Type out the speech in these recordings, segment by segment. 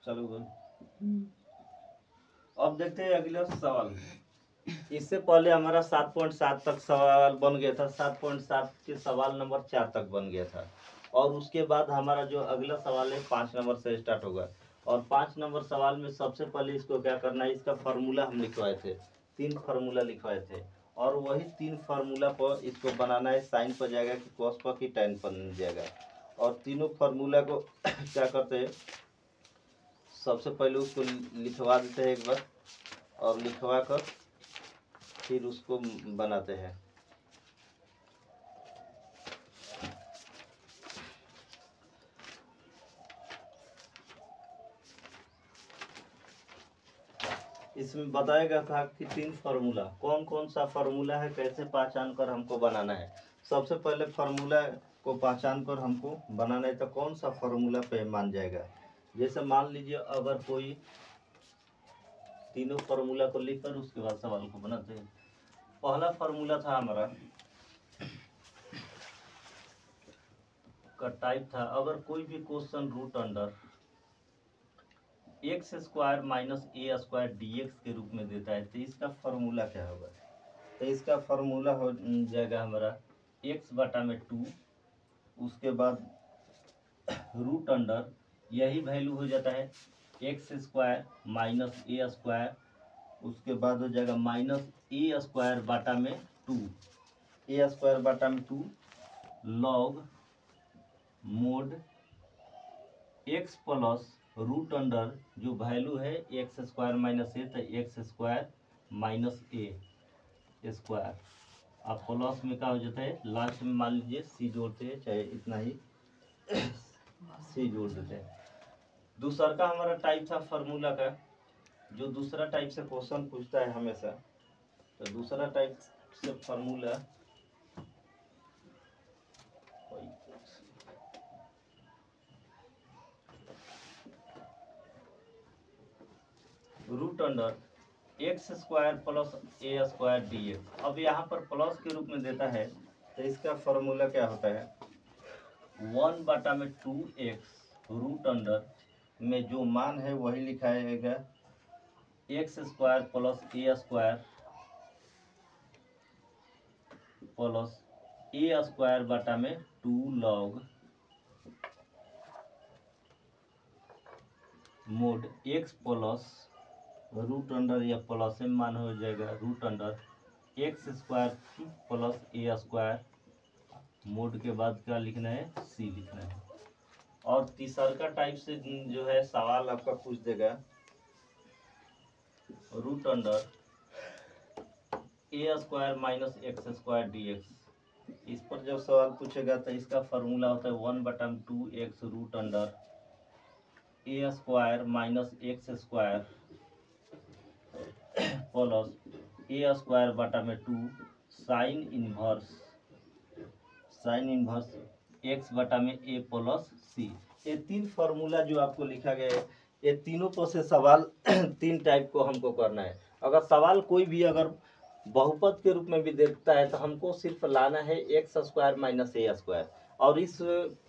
चलो अब देखते हैं अगला सवाल। इससे पहले हमारा 7.7 तक सवाल बन गया था, 7.7 के सवाल नंबर 4 तक बन गया था। और उसके बाद हमारा जो अगला सवाल है 5 नंबर से स्टार्ट होगा। और 5 नंबर सवाल में सबसे पहले इसको क्या करना है, इसका फार्मूला हम लिखवाए थे, 3 फार्मूला लिखवाए थे। और वही 3 फार्मूला पर इसको बनाना है, साइन पर जाएगा कि कॉस पर कि टैन पर जाएगा। और तीनों फार्मूला को क्या करते हैं, सबसे पहले उसको लिखवा देते हैं एक बार, और लिखवा कर फिर उसको बनाते हैं। इसमें बताया गया था कि 3 फार्मूला, कौन कौन सा फार्मूला है, कैसे पहचान कर हमको बनाना है। सबसे पहले फार्मूला को पहचान कर हमको बनाना है, तो कौन सा फार्मूला पे मान जाएगा। जैसे मान लीजिए अगर कोई तीनों फार्मूला को लिखकर उसके बाद सवाल को बनाते हैं। पहला फार्मूला था हमारा का टाइप था, अगर कोई भी question root under x square minus a square d x के रूप में देता है तो इसका फार्मूला क्या होगा। तो इसका फार्मूला हो जाएगा हमारा एक्स बटा में 2, उसके बाद रूट अंडर यही वैल्यू हो जाता है x square minus a square, उसके बाद हो जाएगा माइनस ए स्क्वायर बटा में 2, ए स्क्वायर बटा में 2 log mod x plus root under जो वैल्यू है एक्स स्क्वायर माइनस ए, तो x square minus a square. अब प्लस में क्या हो जाता है, लास्ट में मान लीजिए सी जोड़ते हैं, चाहे इतना ही सी जोड़ देते हैं। दूसरा का हमारा टाइप था फार्मूला का, जो दूसरा टाइप से क्वेश्चन पूछता है हमेशा, तो दूसरा टाइप से formula root under x square plus a square d x. अब यहाँ पर प्लस के रूप में देता है तो इसका फार्मूला क्या होता है, 1 बटा में 2x रूट अंडर में जो मान है वही लिखाएगा x square plus a square plus a square बटा में 2 log mod x plus root under या प्लस में मान हो जाएगा root under x square plus a square, mod के बाद क्या लिखना है, सी लिखना है। और तीसरा का टाइप से जो है सवाल आपका पूछ देगा root under a square minus x square d x. इस पर जब सवाल पूछेगा तो इसका फार्मूला होता है 1 बटा 2x root under a square minus x square plus a square बटा में 2 साइन इनवर्स एक्स बटा में ए प्लस सी। ये 3 फार्मूला जो आपको लिखा गया है, ये तीनों पर से सवाल 3 टाइप को हमको करना है। अगर सवाल कोई भी अगर बहुपद के रूप में भी देता है तो हमको सिर्फ लाना है x square minus a square, और इस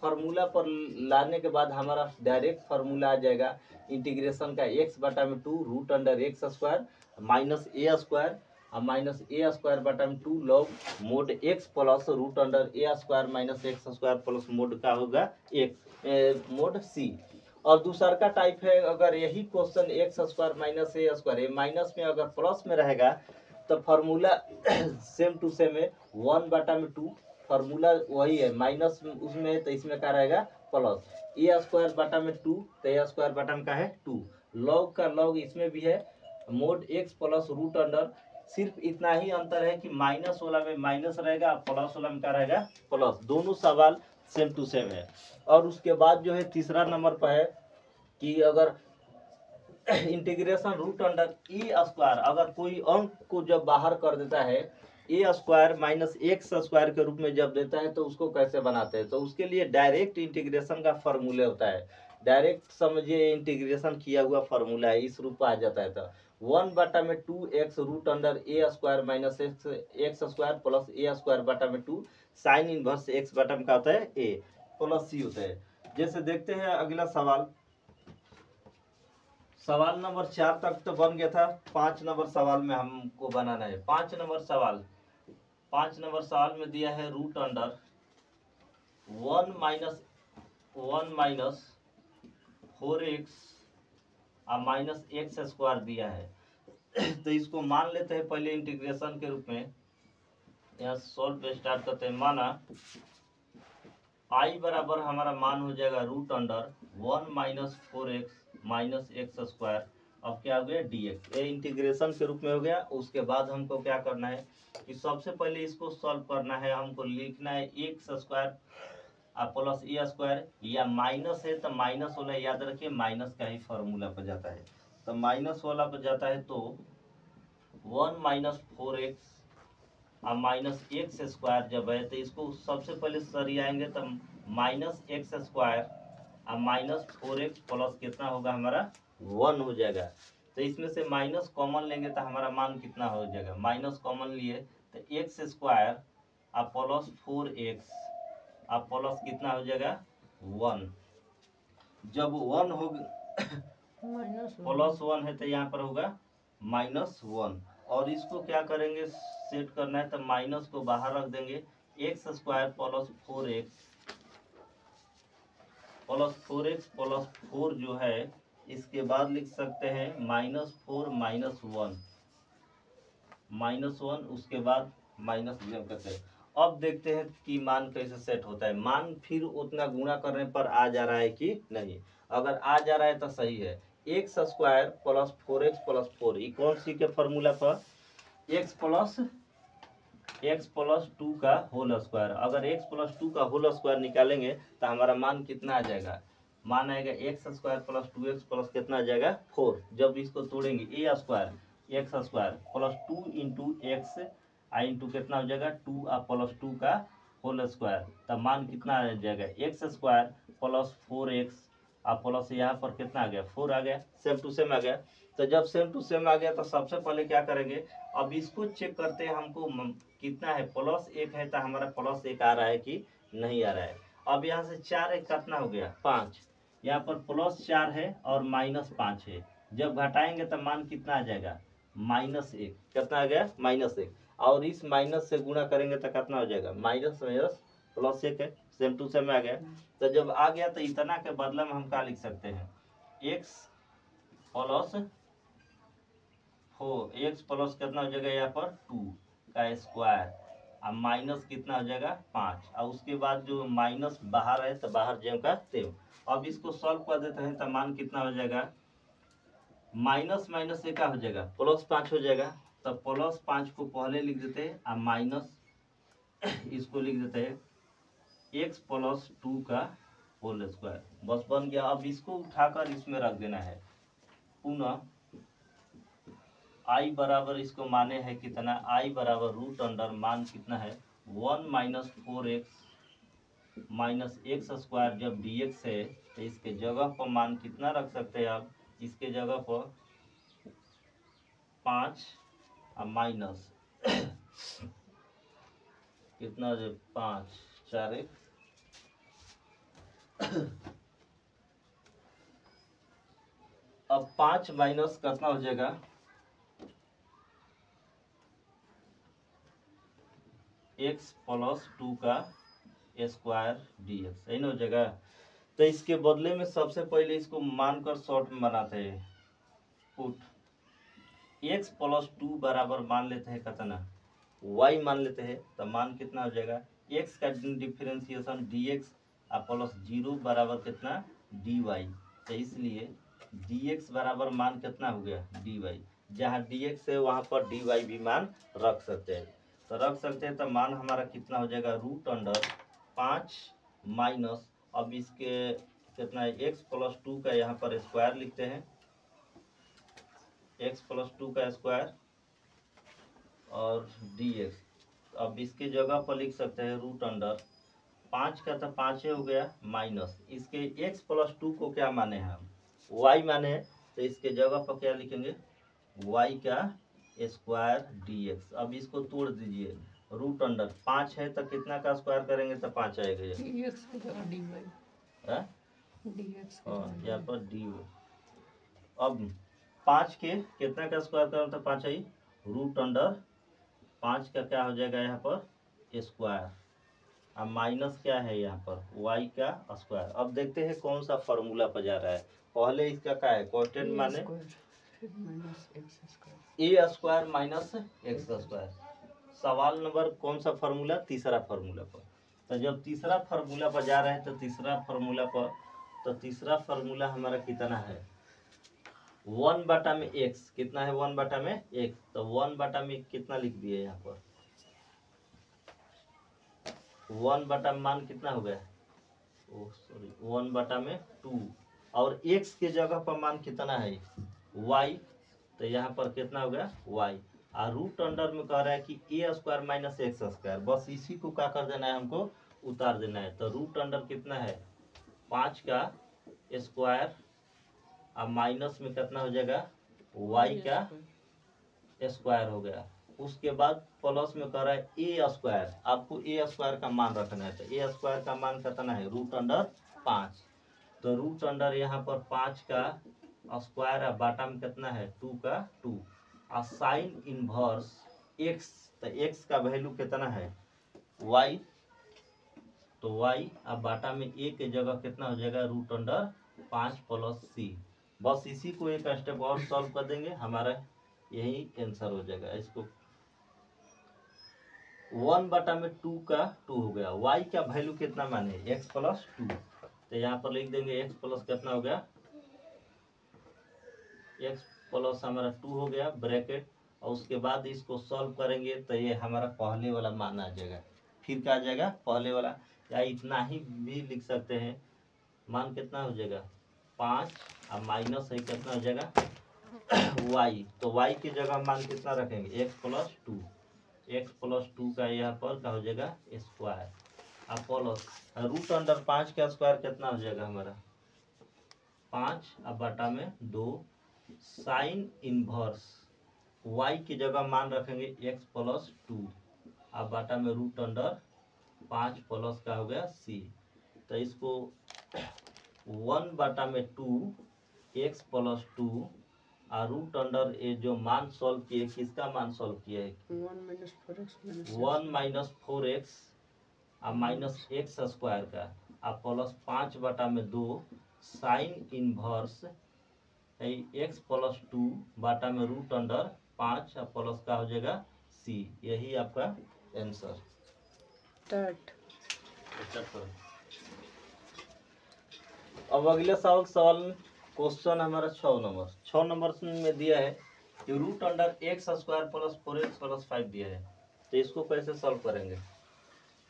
फार्मूला पर लाने के बाद हमारा डायरेक्ट फार्मूला आ जाएगा इंटीग्रेशन का एक्स बटा में 2 root under x square minus a square minus a square बटा में 2 log mod x plus root under a square minus x square plus mod का होगा एक्स मोड सी। और दूसरा का टाइप है, अगर यही question x square minus a square minus में अगर प्लस में रहेगा तो फार्मूला सेम टू सेम है 1 बटा में 2, फार्मूला वही है, माइनस उसमें है तो इसमें क्या रहेगा प्लस ए स्क्वायर बटा में 2, तो ए स्क्वायर बटा में क्या है 2, लॉग का लॉग इसमें भी है mod x plus root under. सिर्फ इतना ही अंतर है कि माइनस वाला में माइनस रहेगा, प्लस वाला में क्या रहेगा प्लस। दोनों सवाल सेम टू सेम है। और उसके बाद जो है तीसरा नंबर पर है कि अगर integration root under a square, अगर कोई अंक को जब बाहर कर देता है ए स्क्वायर माइनस एक्स स्क्वायर के रूप में जब देता है तो उसको कैसे बनाते हैं, तो उसके लिए डायरेक्ट इंटीग्रेशन का फार्मूला होता है। डायरेक्ट समझिए इंटीग्रेशन किया हुआ फार्मूला है, इस रूप में आ जाता है। तो 1 बटा में 2x root under a square minus x square plus a square बटा में 2 साइन इनवर्स एक्स बटा में क्या होता है ए प्लस सी होता है। जैसे देखते हैं अगला सवाल, सवाल नंबर 4 तक तो बन गया था। 5 नंबर सवाल में हमको बनाना है। 5 नंबर सवाल में दिया है रूट अंडर 1 माइनस 4x और माइनस एक्स स्क्वायर दिया है। तो इसको मान लेते हैं पहले इंटीग्रेशन के रूप में। यहाँ सॉल्व स्टार्ट करते हैं। माना आई बराबर हमारा मान हो जाएगा root under 1 minus 4x minus x square. अब क्या हो गया dx, ये इंटीग्रेशन के रूप में हो गया। उसके बाद हमको क्या करना है कि सबसे पहले इसको सॉल्व करना है। हमको लिखना है x square plus a square, या माइनस है तो माइनस वाला याद रखिए, माइनस का ही फॉर्मूला पर जाता है। तो माइनस वाला पर जाता है तो 1 माइनस 4x और माइनस एक्स स्क्वायर जब है तो इसको सबसे पहले सरियाएंगे तो माइनस एक्स स्क्वायर और माइनस 4x प्लस कितना होगा हमारा 1 हो जाएगा। तो इसमें से माइनस कॉमन लेंगे तो हमारा मान कितना हो जाएगा, माइनस कॉमन लिए तो एक्स स्क्वायर और प्लस 4x और प्लस कितना हो जाएगा 1। जब 1 हो प्लस 1 है तो यहाँ पर होगा माइनस 1। और इसको क्या करेंगे सेट करना है तो माइनस को बाहर रख देंगे। X square plus 4x plus 4 जो है इसके बाद लिख सकते हैं माइनस 4 माइनस 1 उसके बाद माइनस जब करते हैं। अब देखते हैं कि मान कैसे सेट होता है। मान फिर उतना गुणा करने पर आ जा रहा है कि नहीं। अगर आ जा रहा है तो सही है। X square plus 4x plus 4 ये कौन सी के फॉर्मूला पर, एक्स प्लस 2 का होल स्क्वायर। अगर एक्स प्लस 2 का होल स्क्वायर निकालेंगे तो हमारा मान कितना आ जाएगा, मान आएगा x square plus 2x plus कितना आ जाएगा 4। जब इसको तोड़ेंगे a square x square plus 2 into x into कितना हो जाएगा 2 और प्लस 2 का होल स्क्वायर, तब मान कितना आ जाएगा एक्स स्क्वायर प्लस 4x और प्लस यहाँ पर कितना आ गया 4 आ गया, सेम टू सेम आ गया। तो जब सेम टू सेम आ गया तो सबसे पहले क्या करेंगे, अब इसको चेक करते हैं हमको कितना है, प्लस 1 है तो हमारा प्लस 1 आ रहा है कि नहीं आ रहा है। अब यहाँ से 4 1 कितना हो गया 5, यहाँ पर प्लस 4 है और माइनस 5 है। जब घटाएंगे तो मान कितना आ जाएगा माइनस 1, कितना आ गया माइनस 1। और इस माइनस से गुणा करेंगे तो कितना हो जाएगा माइनस माइनस प्लस 1 है, सेम टू सेम आ गया। तो जब आ गया तो इतना के बदले में हम क्या लिख सकते हैं एक्स प्लस 4, एक्स प्लस कितना हो जाएगा यहाँ पर 2 का स्क्वायर और माइनस कितना हो जाएगा 5 और उसके बाद जो माइनस बाहर है तो बाहर जेम का तेम। अब इसको सॉल्व कर देते हैं तो मान कितना हो जाएगा, माइनस माइनस से क्या हो जाएगा प्लस 5 हो जाएगा। तो प्लस 5 को पहले लिख देते हैं और माइनस इसको लिख देते हैं एक्स प्लस 2 का होल स्क्वायर, बस बन गया। अब इसको उठाकर इसमें रख देना है पुनः। आई बराबर इसको माने है कितना, आई बराबर रूट अंडर मान कितना है 1 minus 4x minus x square. जब dx है तो इसके जगह पर मान कितना रख सकते हैं आप, इसके जगह पर 5 और माइनस कितना जो 5 4 1 अब 5 माइनस कितना हो जाएगा एक्स प्लस 2 का स्क्वायर dx, सही ना हो जाएगा। तो इसके बदले में सबसे पहले इसको मानकर शॉर्ट में बनाते हैं पुट एक्स प्लस 2 बराबर मान लेते हैं कितना y मान लेते हैं। तो मान कितना हो जाएगा x का डिफरेंशिएशन dx और प्लस 0 बराबर कितना dy। तो इसलिए dx बराबर मान कितना हो गया dy, जहाँ dx है वहाँ पर dy भी मान रख सकते हैं। तो रख सकते हैं तो मान हमारा कितना हो जाएगा रूट अंडर 5 माइनस, अब इसके कितना है एक्स प्लस 2 का यहाँ पर स्क्वायर लिखते हैं, एक्स प्लस 2 का स्क्वायर और dx। अब इसके जगह पर लिख सकते हैं रूट अंडर 5 का तो 5 हो गया माइनस इसके एक्स प्लस 2 को क्या माने हैं हम y माने हैं, तो इसके जगह पर क्या लिखेंगे y का स्क्वायर dx। अब इसको तोड़ दीजिए, रूट अंडर 5 है तो कितना का स्क्वायर करेंगे तो 5 आएगा यहाँ पर dy अब 5 के कितना का स्क्वायर करें तो 5 आई रूट अंडर 5 का क्या हो जाएगा यहाँ पर स्क्वायर, अब माइनस क्या है यहाँ पर y का स्क्वायर। अब देखते हैं कौन सा फॉर्मूला पर जा रहा है। पहले इसका क्या है कांस्टेंट माने ए स्क्वायर माइनस एक्स स्क्वायर। सवाल नंबर कौन सा फॉर्मूला, तीसरा फॉर्मूला पर। तो जब तीसरा फॉर्मूला पर जा रहे हैं तो तीसरा फॉर्मूला हमारा कितना है 1 बटा में एक्स, कितना है 1 बटा में एक्स, तो 1 बटा में कितना लिख दिए यहाँ पर 1 बटा में मान कितना हो गया 1 बटा में 2 और x के जगह पर मान कितना है y, तो यहाँ पर कितना हो गया y और रूट अंडर में कह रहा है कि ए स्क्वायर माइनस एक्स स्क्वायर, बस इसी को क्या कर देना है हमको उतार देना है। तो रूट अंडर कितना है 5 का स्क्वायर अब माइनस में कितना हो जाएगा y का स्क्वायर हो गया। उसके बाद प्लस में कह रहा है ए स्क्वायर, आपको ए स्क्वायर का मान रखना है। तो ए स्क्वायर का मान कितना है रूट अंडर 5, तो रूट अंडर यहाँ पर 5 का स्क्वायर है बाटा में कितना है 2 का 2 और साइन इनवर्स एक्स, तो एक्स का वैल्यू कितना है y, तो y अब बाटा में a के जगह कितना हो जाएगा रूट अंडर 5 प्लस c। बस इसी को एक स्टेप और सॉल्व कर देंगे, हमारा यही आंसर हो जाएगा। इसको 1 बटा में 2 का 2 हो गया, y का वैल्यू कितना माने x प्लस 2, तो यहाँ पर लिख देंगे x प्लस कितना हो गया x प्लस हमारा 2 हो गया ब्रैकेट, और उसके बाद इसको सॉल्व करेंगे तो ये हमारा पहले वाला मान आ जाएगा। फिर क्या आ जाएगा पहले वाला, या इतना ही भी लिख सकते हैं, मान कितना हो जाएगा 5 और माइनस है कितना हो जाएगा y, तो y की जगह मान कितना रखेंगे x प्लस 2 का यहाँ पर क्या हो जाएगा स्क्वायर अब प्लस रूट अंडर 5 का स्क्वायर कितना हो जाएगा हमारा 5 अब बटा में 2 साइन इनवर्स y की जगह मान रखेंगे x प्लस 2 अब बाटा में रूट अंडर 5 प्लस का हो गया c, तो इसको 1 बटा में 2 x प्लस 2 और रूट अंडर ये जो मान सॉल्व किए किसका मान सॉल्व किया है 1 माइनस 4x और माइनस एक्स स्क्वायर का अब प्लस 5 बटा में 2 साइन इनवर्स एक्स प्लस 2 बाटा में रूट अंडर 5 और प्लस का हो जाएगा c, यही आपका आंसर। अब अगले सवाल क्वेश्चन हमारा 6 नंबर में दिया है कि root under x square plus 4x plus 5 दिया है, तो इसको कैसे सॉल्व करेंगे।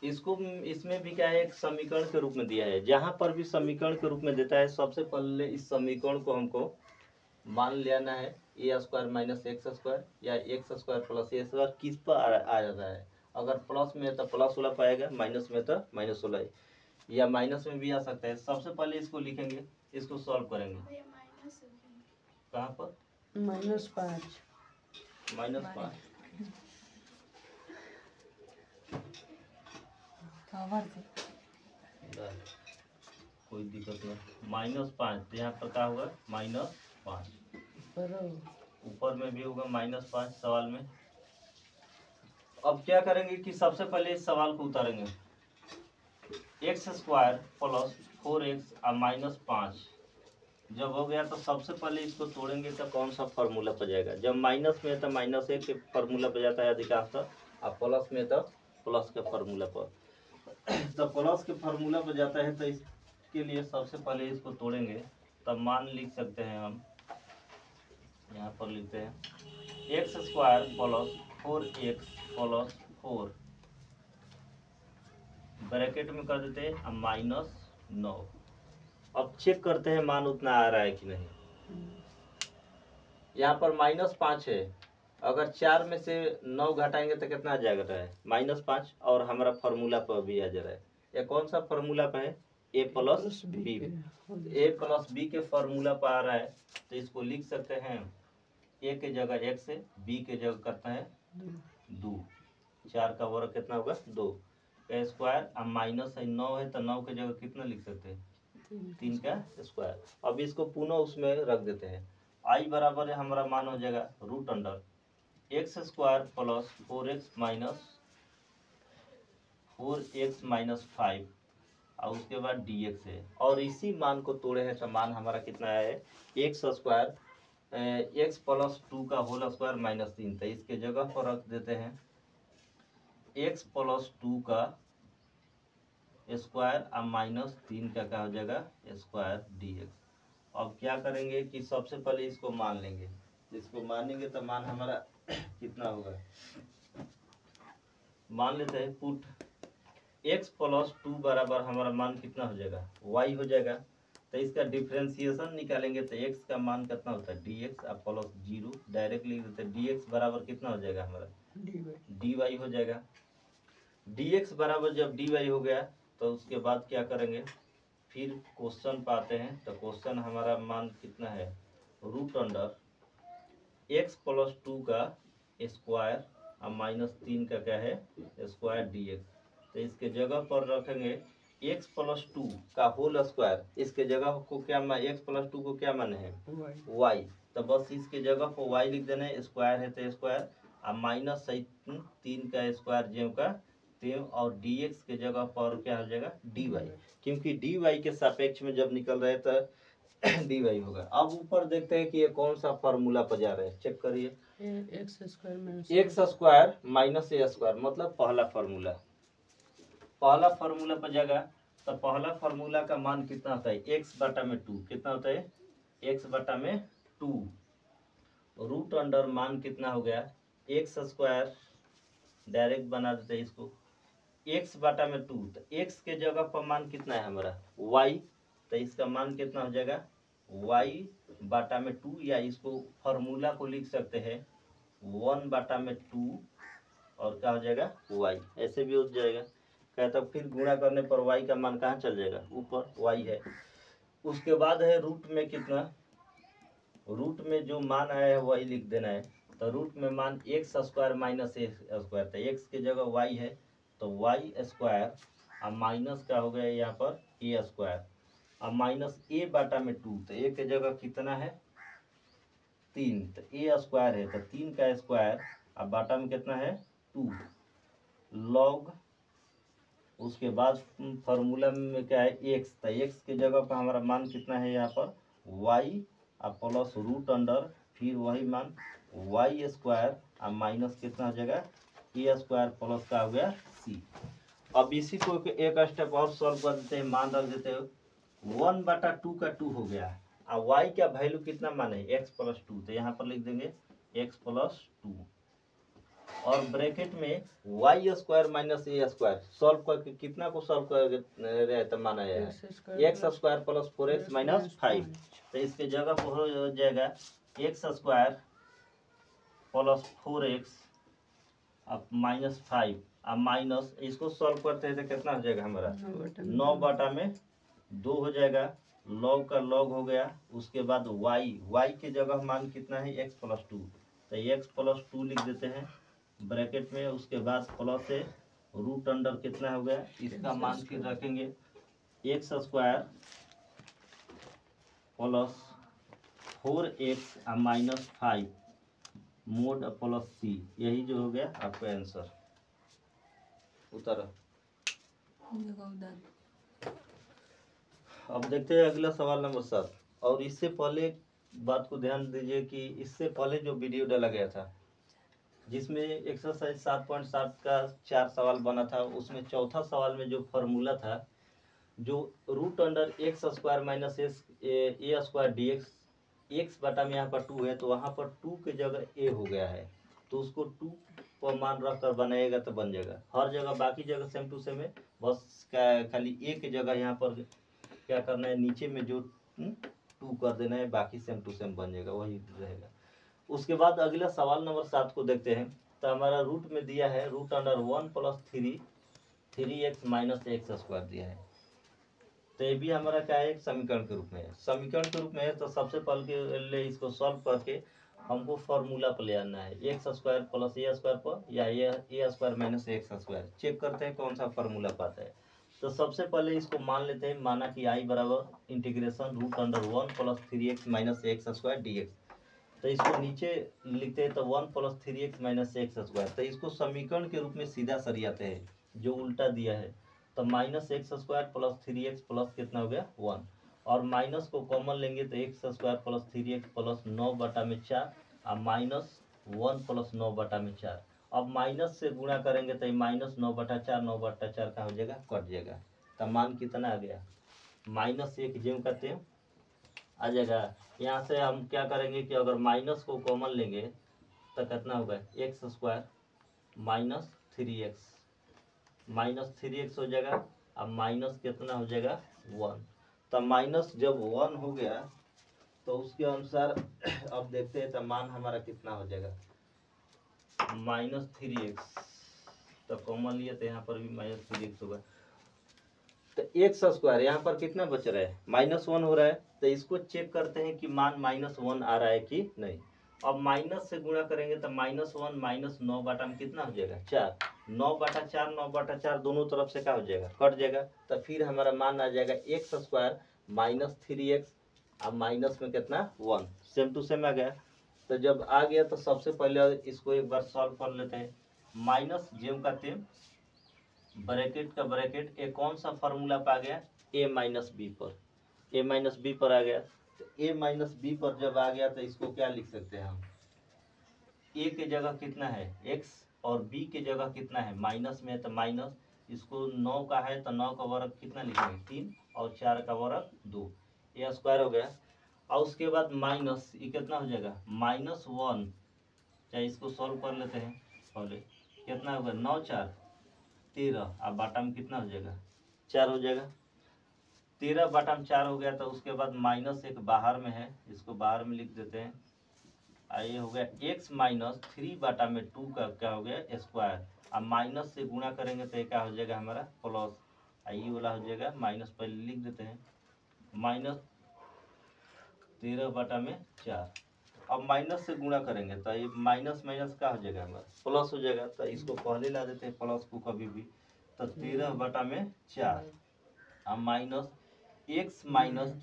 इसको इसमें भी क्या है एक समीकरण के रूप में दिया है, जहां पर भी समीकरण के रूप में देता है सबसे पहले इस समीकरण को हमको मान लेना है ए स्क्वायर माइनस एक्स स्क्वायर या x square plus a square किस पर आ जाता है। अगर प्लस में है तो प्लस वाला पाएगा, माइनस में तो माइनस वाला, या माइनस में भी आ सकता है। सबसे पहले इसको लिखेंगे, इसको सॉल्व करेंगे कहाँ पर -5 कोई दिक्कत नहीं -5, तो यहाँ पर क्या होगा -5, ऊपर में भी होगा -5 सवाल में। अब क्या करेंगे कि सबसे पहले इस सवाल को उतारेंगे एक्स स्क्वायर प्लस 4x और -5 जब हो गया तो सबसे पहले इसको तोड़ेंगे तो कौन सा फॉर्मूला पर जाएगा। जब माइनस में है तो माइनस एक के फॉर्मूला पर जाता है अधिकांशतः, और प्लस में तो प्लस के फॉर्मूला पर, तो प्लस के फॉर्मूला पर जाता है। तो इसके लिए सबसे पहले इसको तोड़ेंगे, तब मान लिख सकते हैं हम, यहाँ पर लिखते हैं x square plus 4x plus 4 bracket में कर देते हैं -9। अब चेक करते हैं मान उतना आ रहा है कि नहीं। यहाँ पर -5 है, अगर 4 में से 9 घटाएंगे तो कितना आ जाएगा है -5, और हमारा फार्मूला पर भी आ जा रहा है। ये कौन सा फार्मूला पर है a plus b, a plus b के फार्मूला पर आ रहा है। तो इसको लिख सकते हैं a के जगह x है, b के जगह करता है 2, 4 का वर्ग कितना होगा 2 का स्क्वायर, अब माइनस है 9 है तो 9 के जगह कितना लिख सकते हैं 3 का स्क्वायर। अब इसको पुनः उसमें रख देते हैं। आई बराबर है हमारा मान हो जाएगा root under x square plus 4x minus 5 और उसके बाद dx है, और इसी मान को तोड़े हैं तो मान हमारा कितना है एक्स स्क्वायर एक्स प्लस 2 का होल स्क्वायर माइनस 3। तो इसके जगह पर रख देते हैं एक्स प्लस 2 का स्क्वायर और माइनस 3 का क्या हो जाएगा स्क्वायर dx। अब क्या करेंगे कि सबसे पहले इसको मान लेंगे, इसको मानेंगे तो मान हमारा कितना होगा, मान लेते हैं पुट x प्लस 2 बराबर हमारा मान कितना हो जाएगा y हो जाएगा। तो इसका डिफ्रेंसिएशन निकालेंगे तो x का मान कितना होता है dx और प्लस 0 डायरेक्ट लिख देते हैं dx बराबर कितना हो जाएगा हमारा dy हो जाएगा। dx बराबर जब dy हो गया तो उसके बाद क्या करेंगे, फिर क्वेश्चन पाते हैं। तो क्वेश्चन हमारा मान कितना है रूट अंडर x प्लस 2 का स्क्वायर और माइनस 3 का क्या है स्क्वायर dx। तो इसके जगह पर रखेंगे x प्लस 2 का होल स्क्वायर, इसके जगह को क्या x प्लस 2 को क्या माने हैं y। तो बस इसके जगह पर y लिख देना है, स्क्वायर है तो स्क्वायर और माइनस 3 का स्क्वायर जेव का तेव, और dx के जगह पर क्या हो जाएगा dy, क्योंकि dy के सापेक्ष में जब निकल रहे तो dy होगा। अब ऊपर देखते हैं कि ये कौन सा फार्मूला पर जा रहा है, चेक करिए x square minus a square मतलब पहला फार्मूला पर जाएगा। तो पहला फार्मूला का मान कितना होता है x बटा में 2, कितना होता है x बटा में 2 रूट अंडर मान कितना हो गया एक्स स्क्वायर, डायरेक्ट बना देते हैं इसको x बटा में 2। तो x के जगह पर मान कितना है हमारा y, तो इसका मान कितना हो जाएगा y बटा में 2, या इसको फार्मूला को लिख सकते हैं 1 बटा में 2 और क्या हो जाएगा y, ऐसे भी हो जाएगा। कहता फिर गुणा करने पर y का मान कहाँ चल जाएगा ऊपर y है। उसके बाद है रूट में कितना, रूट में जो मान आया है वही लिख देना है। तो रूट में मान x square minus a square, तो एक्स की जगह वाई है तो वाई स्क्वायर और माइनस का हो गया यहाँ पर ए स्क्वायर और माइनस ए बटा में 2। तो ए की जगह कितना है 3, तो ए स्क्वायर है तो 3 का स्क्वायर और बटा में कितना है 2 लॉग, उसके बाद फार्मूला में क्या है एक्स, तो एक्स की जगह पर हमारा मान कितना है यहाँ पर वाई और प्लस रूट अंडर फिर वही मान वाई स्क्वायर और माइनस कितना हो जाएगा ए स्क्वायर प्लस का हो गया सी। अब इसी को एक स्टेप और सॉल्व कर देते हैं, मान रख देते हो 1 बटा 2 का 2 हो गया और वाई का वैल्यू कितना मान है एक्स प्लस 2, तो यहाँ पर लिख देंगे एक्स प्लस 2 और ब्रैकेट में Y square minus a square solve करके कितना को सॉल्व कर तो माना है x square plus 4x minus 5। तो इसके जगह पर हो जाएगा एक्स स्क्वायर प्लस 4x अब माइनस 5 अब माइनस इसको सॉल्व करते हैं तो कितना हो जाएगा हमारा 9 बटा में 2 हो जाएगा, लॉग का लॉग हो गया। उसके बाद y के जगह मान कितना है x प्लस 2, तो x प्लस 2 लिख देते हैं ब्रैकेट में। उसके बाद प्लस है रूट अंडर कितना हो गया, इसका मान फिर रखेंगे x square plus 4x minus 5 mod plus c, यही जो हो गया आपका आंसर उतर। अब देखते हैं अगला सवाल नंबर 7। और इससे पहले बात को ध्यान दीजिए कि इससे पहले जो वीडियो डाला गया था जिसमें एक्सरसाइज 7.7 का 4 सवाल बना था, उसमें चौथा सवाल में जो फार्मूला था जो root under x square minus a square d x बटा में यहाँ पर 2 है तो वहाँ पर 2 के जगह ए हो गया है, तो उसको 2 पर मान रख कर बनाएगा तो बन जाएगा। हर जगह बाकी जगह सेम टू सेम है, बस खाली ए की जगह यहाँ पर क्या करना है नीचे में जो 2 कर देना है, बाकी सेम टू सेम बन जाएगा वही रहेगा। उसके बाद अगला सवाल नंबर 7 को देखते हैं। तो हमारा रूट में दिया है root under 1 plus 3x minus x square दिया है। तो ये भी हमारा क्या है एक समीकरण के रूप में है, समीकरण के रूप में है। तो सबसे पहले इसको सॉल्व करके हमको फार्मूला पर ले आना है x square plus a square पर या a square minus x square. Check करते हैं कौन सा फार्मूला पाता है। तो सबसे पहले इसको मान लेते हैं, माना कि आई बराबर integration root under 1 plus 3x minus x square d x. तो इसको नीचे लिखते हैं तो 1 + 3x - x²। तो इसको समीकरण के रूप में सीधा सरियाते हैं जो उल्टा दिया है। तो -x² + 3x प्लस कितना हो गया 1, और माइनस को कॉमन लेंगे तो x² + 3x प्लस 9/4 और -1 + 9/4। अब माइनस से गुणा करेंगे तो -9/4 9/4 का हो जाएगा, कट जाएगा। तो मान कितना आ गया -1 ज्यों का त्यों आ जाएगा। यहाँ से हम क्या करेंगे कि अगर माइनस को कॉमन लेंगे तो कितना होगा x² -3x हो जाएगा। अब माइनस कितना हो जाएगा 1। तो माइनस जब 1 हो गया तो उसके अनुसार अब देखते हैं तो मान हमारा कितना हो जाएगा -3x। तो कॉमन लिए तो यहाँ पर भी -3x होगा। तो x² यहाँ पर कितना बच रहा है -1 हो रहा है। तो इसको चेक करते हैं कि मान -1 आ रहा है कि नहीं। अब माइनस से गुणा करेंगे तो -1 - 9 बटा में कितना हो जाएगा 4। 9/4 9/4 दोनों तरफ से क्या हो जाएगा कट जाएगा। तो फिर हमारा मान आ जाएगा x² - 3x अब माइनस में कितना 1, सेम टू सेम आ गया। तो जब आ गया तो सबसे पहले इसको एक बार सॉल्व कर लेते हैं। माइनस जेम का तेम ब्रैकेट का ब्रैकेट ए कौन सा फार्मूला पे आ गया a - b पर, a - b पर आ गया। तो a - b पर जब आ गया तो इसको क्या लिख सकते हैं हम, a के जगह कितना है x और b के जगह कितना है माइनस में है तो माइनस, इसको 9 का है तो 9 का वर्ग कितना लिखेंगे 3 और 4 का वर्ग 2, ये स्क्वायर हो गया। और उसके बाद माइनस ये कितना हो जाएगा -1, चाहे इसको सॉल्व कर लेते हैं पहले, कितना होगा 9 4 13 अब बाटा में कितना हो जाएगा 4 हो जाएगा। 13 बाटा में 4 हो गया तो उसके बाद माइनस एक बाहर में है, इसको बाहर में लिख देते हैं। ये हो गया x - 3 बाटा में 2 का क्या हो गया स्क्वायर। अब माइनस से गुणा करेंगे तो क्या हो जाएगा हमारा प्लस, ये वाला हो जाएगा माइनस, पहले लिख देते हैं -13 बटा में 4। अब माइनस से गुणा करेंगे तो ये माइनस माइनस का हो जाएगा हमारा प्लस हो जाएगा। तो इसको पहले ला देते हैं प्लस को कभी भी। तो 13 बटा में 4 अब माइनस x -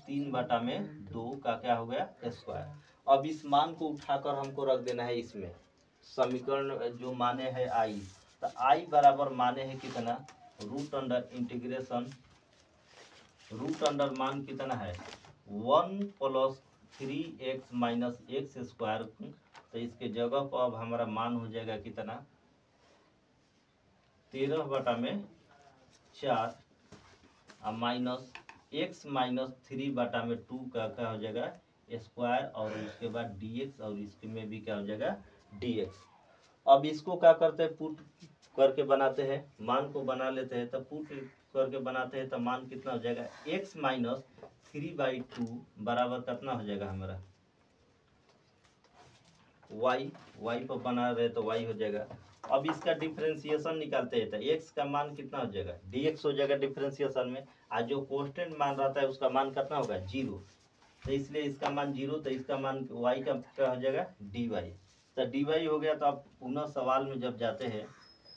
3 बटा में 2 का क्या हो गया स्क्वायर। अब इस मान को उठाकर हमको रख देना है इसमें, समीकरण जो माने है i। तो i बराबर माने है कितना रूट अंडर मान कितना है 1 + 3x - x²। तो इसके जगह पर अब हमारा मान हो जाएगा कितना 13 बटा में 4 अब माइनस x - 3 बटा में 2 का क्या हो जाएगा स्क्वायर, और उसके बाद dx और इसके में भी क्या हो जाएगा dx। अब इसको क्या करते हैं पुट करके बनाते हैं, मान को बना लेते हैं। तो पुट करके बनाते हैं तो मान कितना हो जाएगा x - 3/2 बराबर कितना हो जाएगा हमारा y पर बना रहे तो y हो जाएगा। अब इसका डिफरेंशिएशन निकालते हैं तो x का मान कितना हो जाएगा dx हो जाएगा डिफरेंशिएशन में। आज जो कांस्टेंट मान रहता है उसका मान कितना होगा 0, तो इसलिए इसका मान 0, तो इसका मान y का क्या हो जाएगा dy। तो dy हो गया। तो आप पुनः सवाल में जब जाते हैं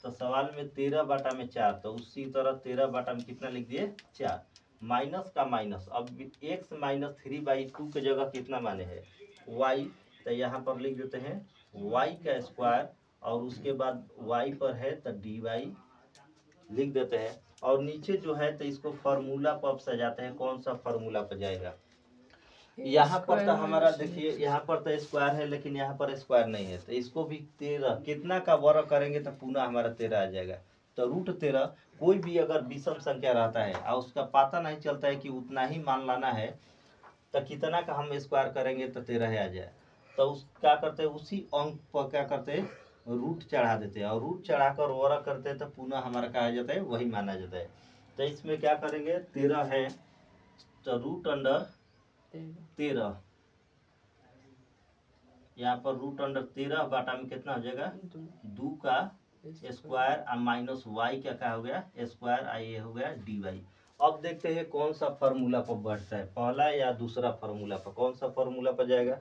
तो सवाल में 13 बटा में 4, तो उसी तरह 13 बटा में कितना लिख दिए 4, माइनस का माइनस। अब x - 3/2 के जगह कितना माने है y, तो यहाँ पर लिख देते हैं y का स्क्वायर, और उसके बाद y पर है तो dy लिख देते हैं। और नीचे जो है तो इसको फार्मूला पर सजाते हैं, कौन सा फार्मूला पर जाएगा। यहाँ पर तो हमारा देखिए यहाँ पर तो स्क्वायर है लेकिन यहाँ पर स्क्वायर नहीं है, तो इसको भी 13 कितना का वर्ग करेंगे तो पुनः हमारा 13 आ जाएगा। तो √13 कोई भी अगर विषम संख्या रहता है और उसका पता नहीं चलता है कि उतना ही मान लाना है तो कितना का हम स्क्वायर करेंगे तो 13 आ जाए। तो उस क्या करते हैं उसी अंक पर क्या करते हैं रूट चढ़ा देते हैं, और रूट चढ़ाकर वर्ग करते हैं तो पुनः हमारा क्या आ जाता है वही माना जाता है। तो इसमें क्या करेंगे 13 है तो √13 यहाँ पर √13 बाटा में कितना हो जाएगा 2 का स्क्वायर और माइनस y का क्या हो गया स्क्वायर, ये हो गया dy। अब देखते हैं कौन सा फार्मूला पर बढ़ता है, पहला या दूसरा फार्मूला पर, कौन सा फार्मूला पर जाएगा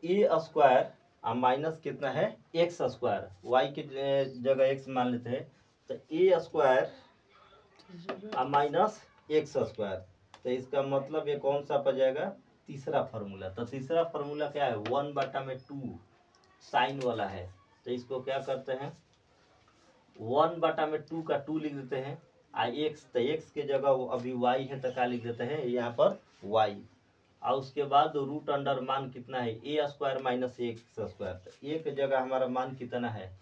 a² और माइनस कितना है x², y के जगह x मान लेते हैं। तो a² और माइनस x², तो इसका मतलब ये कौन सा पर जाएगा तीसरा फार्मूला। तो तीसरा फार्मूला क्या है, 1/2 साइन वाला है। तो इसको क्या करते हैं, 1/2 का 2 लिख देते हैं। एक्स, तो एक्स के जगह वो अभी वाई है तो क्या लिख देते हैं यहाँ पर वाई। और उसके बाद रूट अंडर मान कितना है, ए स्क्वायर माइनस एक्स स्क्वायर। तो एक जगह हमारा मान कितना है,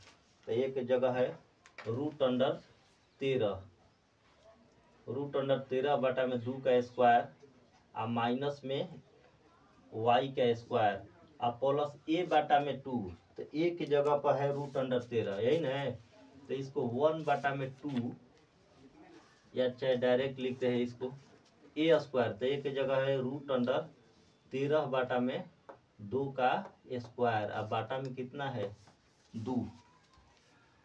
तो एक जगह है रूट अंडर 13, रूट अंडर 13/2 का स्क्वायर और माइनस में वाई का स्क्वायर और प्लस a/2। तो ए की जगह पर है रूट अंडर 13, यही ना है। तो इसको 1/2 या चाहे डायरेक्ट लिखते हैं इसको ए स्क्वायर। तो ए की जगह है रूट अंडर 13/2 का स्क्वायर, अब बाटा में कितना है 2।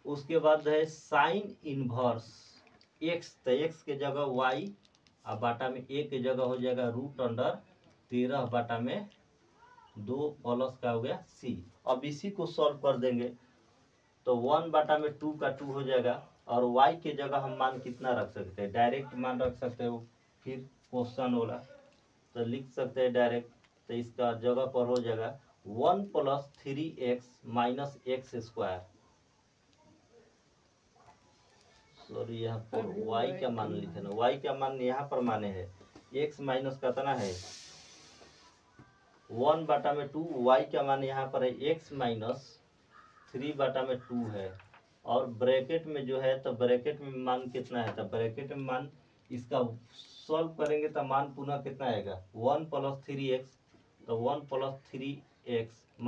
उसके बाद है साइन इनवर्स एक्स, तो एक्स के जगह वाई और बाटा में ए की जगह हो जाएगा रूट अंडर 13/2 प्लस का हो गया सी। अब इसी को सॉल्व कर देंगे तो 1/2 का 2 हो जाएगा। और y के जगह हम मान कितना रख सकते हैं, डायरेक्ट मान रख सकते हो, फिर क्वेश्चन वाला तो लिख सकते हैं डायरेक्ट। तो इसका जगह पर हो जाएगा 1 + 3x - x²। सॉरी यहाँ पर y का मान लिखे ना, y का मान यहाँ पर माने है x माइनस कितना है 1/2, y का मान यहाँ पर है x - 3/2 है। और ब्रैकेट में जो है तो ब्रैकेट में मान कितना है, तो ब्रैकेट में मान इसका सॉल्व करेंगे तो मान पुनः कितना आएगा 1 + 3x। तो 1 + 3x -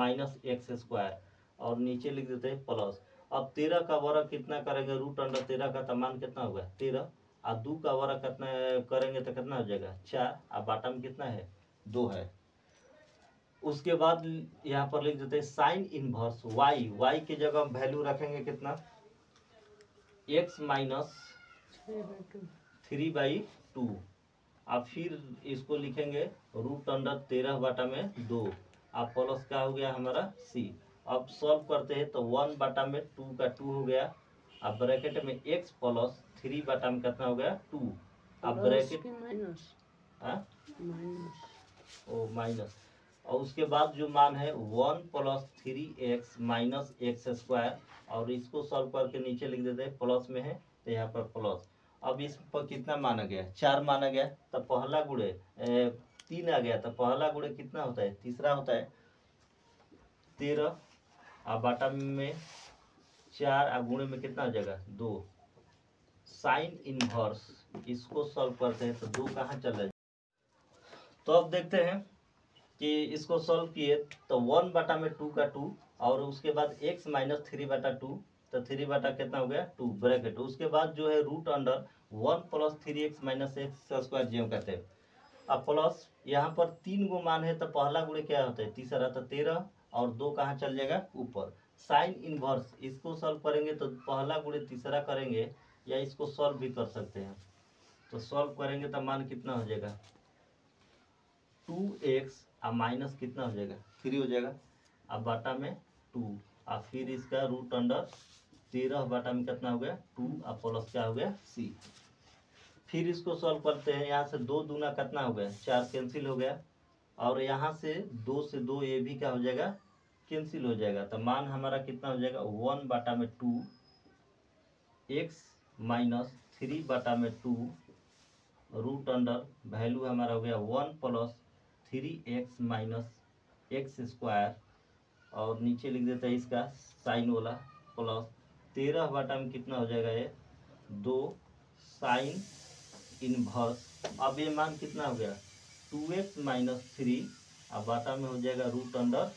x²। और नीचे लिख देते हैं प्लस। अब 13 का वर्ग कितना करेंगे, रूट अंडर 13 का, तो मान कितना होगा 13 और 2 का वर्ग कितना करेंगे तो कितना हो जाएगा 4 और बाटा में कितना है 2 है। उसके बाद यहाँ पर लिख देते हैं साइन इनवर्स वाई, वाई की जगह वैल्यू रखेंगे कितना x - 3/2। अब फिर इसको लिखेंगे रूट अंडर 13/2 अब प्लस का हो गया हमारा c। अब सॉल्व करते हैं तो 1/2 का 2 हो गया। अब ब्रैकेट में x + 3 में कितना हो गया 2। अब ब्रैकेट माइनस माइनस। और उसके बाद जो मान है 1 + 3x - x²। और इसको सॉल्व करके नीचे लिख देते हैं प्लस में है तो यहाँ पर प्लस। अब इस पर कितना माना गया 4 माना गया, तो पहला गुणे 3 आ गया, तो पहला गुणे कितना होता है तीसरा होता है 13 और बाटा में 4 और गुणे में कितना हो जाएगा 2। साइन इनवर्स इसको सॉल्व करते हैं तो 2 कहाँ चल रहा है। तो अब देखते हैं कि इसको सॉल्व किए तो 1/2 का 2 और उसके बाद x - 3/2। तो 3 बटा कितना हो गया 2 ब्रैकेट। उसके बाद जो है रूट अंडर 1 + 3x - x² जो कहते हैं। अब प्लस यहाँ पर 3 गो मान है तो पहला गुणे क्या होता है तीसरा, तो 13 और 2 कहाँ चल जाएगा ऊपर। साइन इनवर्स इसको सॉल्व करेंगे तो पहला गुणे तीसरा करेंगे या इसको सॉल्व भी कर सकते हैं। तो सॉल्व करेंगे तो मान कितना हो जाएगा 2x और माइनस कितना हो जाएगा 3 हो जाएगा। अब बाटा में 2 और फिर इसका रूट अंडर 13 बाटा में कितना हो गया 2 और प्लस क्या हो गया c। फिर इसको सॉल्व करते हैं, यहाँ से 2 दूना कितना हो गया 4 कैंसिल हो गया। और यहाँ से 2 से 2 ये भी क्या हो जाएगा कैंसिल हो जाएगा। तो मान हमारा कितना हो जाएगा 1/2 x - 3/2 रूट अंडर वैल्यू हमारा हो गया 1 + 3x - x²। और नीचे लिख देते हैं इसका साइन वाला प्लस 13 बाटा में कितना हो जाएगा ये 2 साइन इनवर्स। अब ये मान कितना हो गया 2x - 3 और बाटा में हो जाएगा रूट अंडर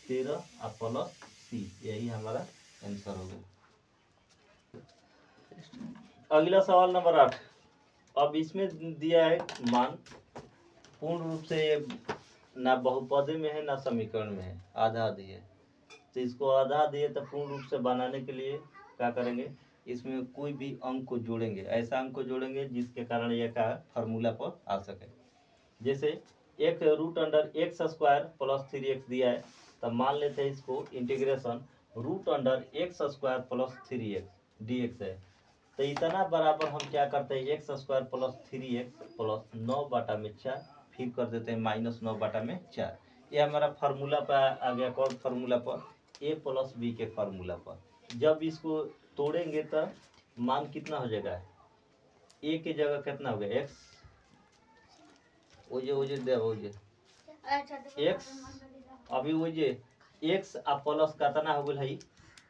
13 और प्लस c। यही हमारा आंसर हो गया। अगला सवाल नंबर 8। अब इसमें दिया है मान पूर्ण रूप से ये ना बहुपदी में है ना समीकरण में है, आधा आधी है। तो इसको आधा दिए तो पूर्ण रूप से बनाने के लिए क्या करेंगे इसमें कोई भी अंक को जोड़ेंगे, ऐसा अंक को जोड़ेंगे जिसके कारण यह का फार्मूला पर आ सके। जैसे एक रूट अंडर x² + 3x दिया है तो मान लेते हैं इसको integration root under x² + 3x dx है। तो इतना बराबर हम क्या करते हैं x² + 3x + 9/4 फिर कर देते हैं -9/4। ये हमारा फार्मूला पर आ गया। कौन फार्मूला पर? a प्लस बी के फार्मूला पर। जब इसको तोड़ेंगे तो मान कितना हो जाएगा? a की जगह कितना हो गया? x x अभी वो जे x आ प्लस कितना हो गया है?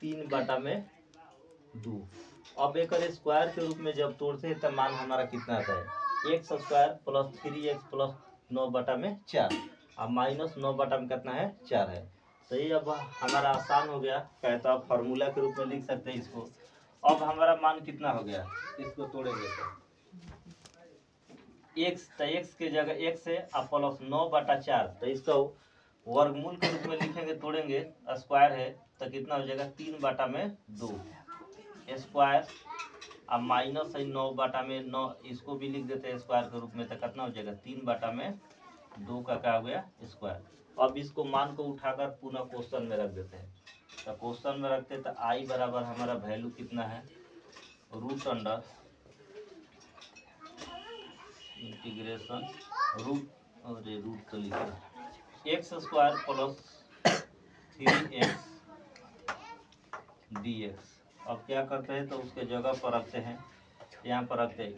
3/2। अब एक स्क्वायर के रूप में जब तोड़ते हैं तो मान हमारा कितना आता है? x² प्लस 3x प्लस 9/4 और -9 में कितना है? 4 है। तो ये अब हमारा आसान हो गया। कहता अब फार्मूला के रूप में लिख सकते हैं इसको। अब हमारा मान कितना हो गया? इसको तोड़ेंगे तो x के जगह x है और प्लस 9/4, तो इसको वर्गमूल के रूप में लिखेंगे, तोड़ेंगे, स्क्वायर है तो कितना हो जाएगा? 3/2 स्क्वायर और माइनस है 9/9, इसको भी लिख देते हैं स्क्वायर के रूप में, तो कितना हो जाएगा? 3/2 का क्या हो गया? स्क्वायर। अब इसको मान को उठाकर पुनः क्वेश्चन में रख देते हैं। तो क्वेश्चन में रखते हैं तो i बराबर हमारा वैल्यू कितना है? रूट अंडर इंटीग्रेशन रूट तो लिखा x² प्लस 3x dx। अब क्या करते हैं तो उसके जगह पर रखते हैं, यहाँ पर रखते हैं।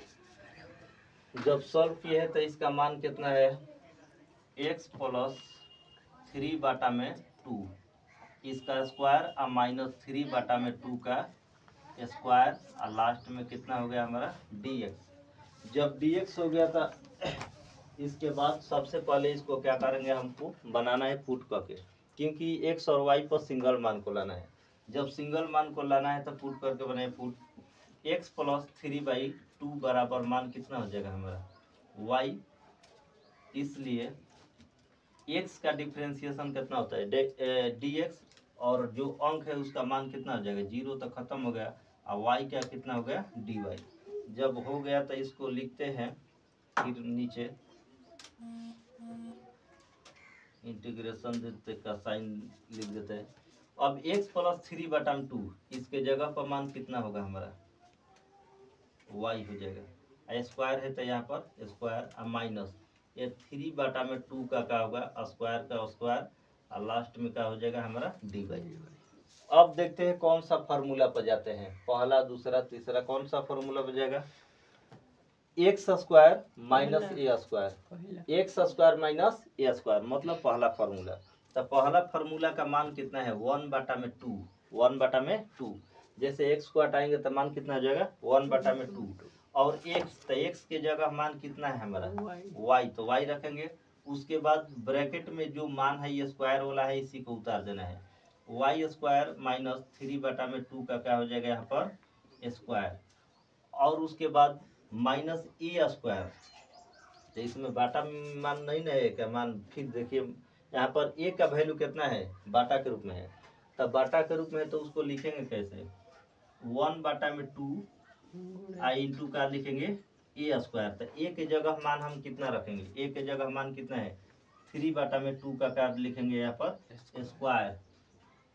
जब सॉल्व किए हैं तो इसका मान कितना है? x प्लस 3/2 इसका स्क्वायर और -3/2 का स्क्वायर और लास्ट में कितना हो गया हमारा? dx। जब dx हो गया था इसके बाद सबसे पहले इसको क्या करेंगे? हमको बनाना है पुट करके, क्योंकि x और y पर सिंगल मान को लाना है। जब सिंगल मान को लाना है तो पुट करके बनाए पुट। x प्लस 3/2 बराबर मान कितना हो जाएगा हमारा? y। इसलिए x का डिफ्रेंसिएशन कितना होता है? dx, और जो अंक है उसका मान कितना हो जाएगा? 0 तो खत्म हो गया, और y का कितना हो गया? dy। जब हो गया तो इसको लिखते हैं, फिर नीचे इंटीग्रेशन देते का साइन लिख देते हैं। अब x प्लस 3/2 इसके जगह पर मान कितना होगा हमारा? y हो जाएगा। स्क्वायर है तो यहाँ पर स्क्वायर और माइनस ये 3/2 का क्या होगा? स्क्वायर का स्क्वायर और लास्ट में क्या हो जाएगा हमारा? dy। अब देखते हैं कौन सा फार्मूला पर जाते हैं। पहला, दूसरा, तीसरा, कौन सा फार्मूला पर जाएगा? x² minus a², x² minus a², मतलब पहला फार्मूला। तो पहला फार्मूला का मान कितना है? 1/2, 1/2। जैसे x को हटाएंगे तो मान कितना हो जाएगा? 1/2। और x, तो x के जगह मान कितना है हमारा? y, तो y रखेंगे। उसके बाद ब्रैकेट में जो मान है ये स्क्वायर वाला है, इसी को उतार देना है। y² माइनस 3/2 का क्या हो जाएगा यहाँ पर? स्क्वायर। और उसके बाद -a², तो इसमें बाटा मान नहीं ना है क्या? मान फिर देखिए यहाँ पर a का वैल्यू कितना है? बाटा के रूप में है। तब बाटा के रूप में है तो उसको लिखेंगे कैसे? 1/2 i इंटू का लिखेंगे a²। तो a के जगह मान हम कितना रखेंगे? a के जगह मान कितना है? 3/2 का क्या लिखेंगे यहाँ पर? स्क्वायर।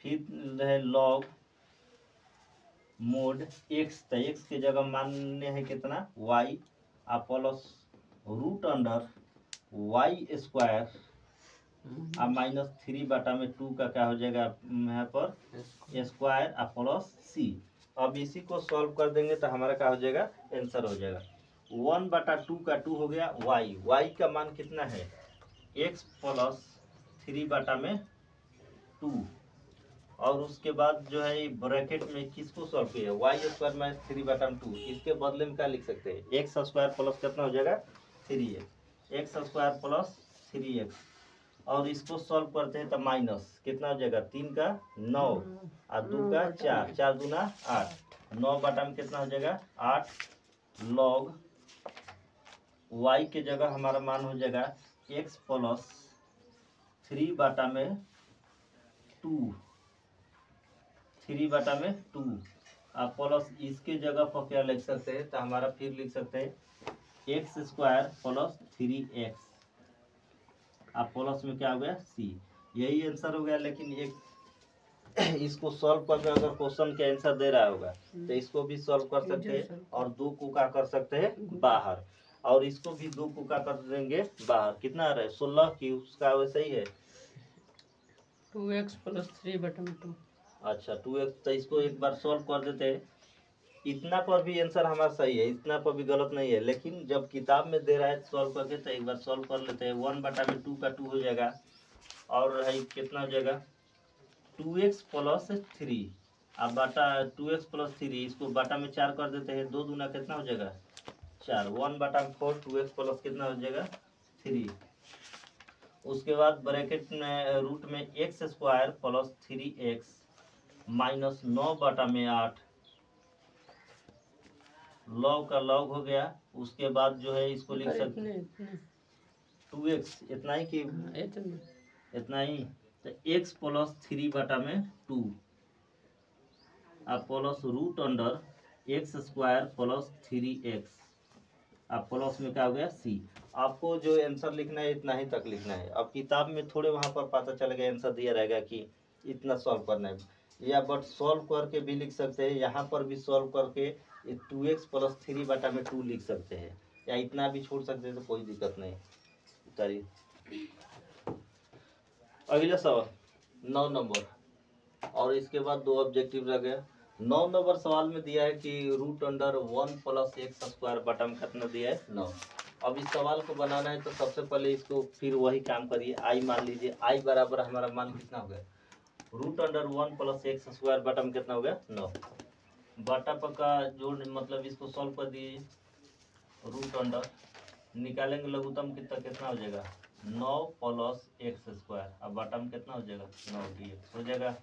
फिर है लॉग मोड x, तो x के जगह मानने है कितना? y और प्लस रूट अंडर y² और -3/2 का क्या हो जाएगा यहाँ पर? स्क्वायर और प्लस c। अब इसी को सॉल्व कर देंगे तो हमारा क्या हो जाएगा? आंसर हो जाएगा 1/2 का 2 हो गया y का मान कितना है? x प्लस 3/2, और उसके बाद जो है ब्रैकेट में किसको सॉल्व किया? y² minus 3/2। इसके बदले में क्या लिख सकते हैं? x² प्लस कितना हो जाएगा? 3x, x² plus 3x। और इसको सॉल्व करते हैं तो माइनस कितना हो जाएगा? 3 का 9 और 2 का 4, 4 दूना 8, 9/2 में कितना हो जाएगा? 8 लॉग y के जगह हमारा मान हो जाएगा x प्लस 3/2 और प्लस इसके जगह पर क्या लिख सकते हैं? तो हमारा फिर लिख सकते हैं x² प्लस 3x और प्लस में क्या हो गया? c। यही आंसर हो गया। लेकिन एक इसको सॉल्व करके अगर क्वेश्चन के आंसर दे रहा होगा तो इसको भी सॉल्व कर सकते हैं, और 2 को क्या कर सकते हैं? बाहर। और इसको भी 2 को क्या कर देंगे बाहर, कितना आ रहा है 16 की उसका वैसा ही है 2x + 3/2। अच्छा 2x, तो इसको एक बार सॉल्व कर देते हैं। इतना पर भी आंसर हमारा सही है, इतना पर भी गलत नहीं है, लेकिन जब किताब में दे रहा है सॉल्व करके तो एक बार सॉल्व कर लेते हैं। 1/2 का 2 हो जाएगा और है कितना हो जाएगा 2x + 3। अब बाटा 2x + 3 इसको बाटा में 4 कर देते हैं, 2 दूना कितना हो जाएगा 4, 1/4 2x प्लस कितना हो जाएगा 3। उसके बाद ब्रैकेट में रूट में x² + 3x माइनस 9/8 लॉग का लॉग हो गया। उसके बाद जो है इसको लिख सकते 2x इतना ही कि इतना ही, तो x + 3/2 अब plus root under x² + 3x अब प्लस में क्या हो गया c। आपको जो आंसर लिखना है इतना ही तक लिखना है। अब किताब में थोड़े वहाँ पर पता चलेगा आंसर दिया रहेगा कि इतना सॉल्व करना है, या बट सॉल्व करके भी लिख सकते हैं, यहाँ पर भी सॉल्व करके 2x + 3/2 लिख सकते हैं, या इतना भी छोड़ सकते हैं, तो कोई दिक्कत नहीं। उतारिए अगला सवाल 9 नंबर, और इसके बाद 2 ऑब्जेक्टिव रह गया। 9 नंबर सवाल में दिया है कि रूट अंडर 1 + x² बटन कितना दिया है 9। अब इस सवाल को बनाना है तो सबसे पहले इसको फिर वही काम करिए, आई मान लीजिए, आई बराबर हमारा मान कितना हो गया रूट अंडर 1 + x² बटन कितना हो गया 9। बटा का जोड़ मतलब इसको सॉल्व कर दिए, रूट अंडर निकालेंगे लघुत्तम कितना हो जाएगा 9 + x², अब बटन कितना हो जाएगा 9 dx हो जाएगा।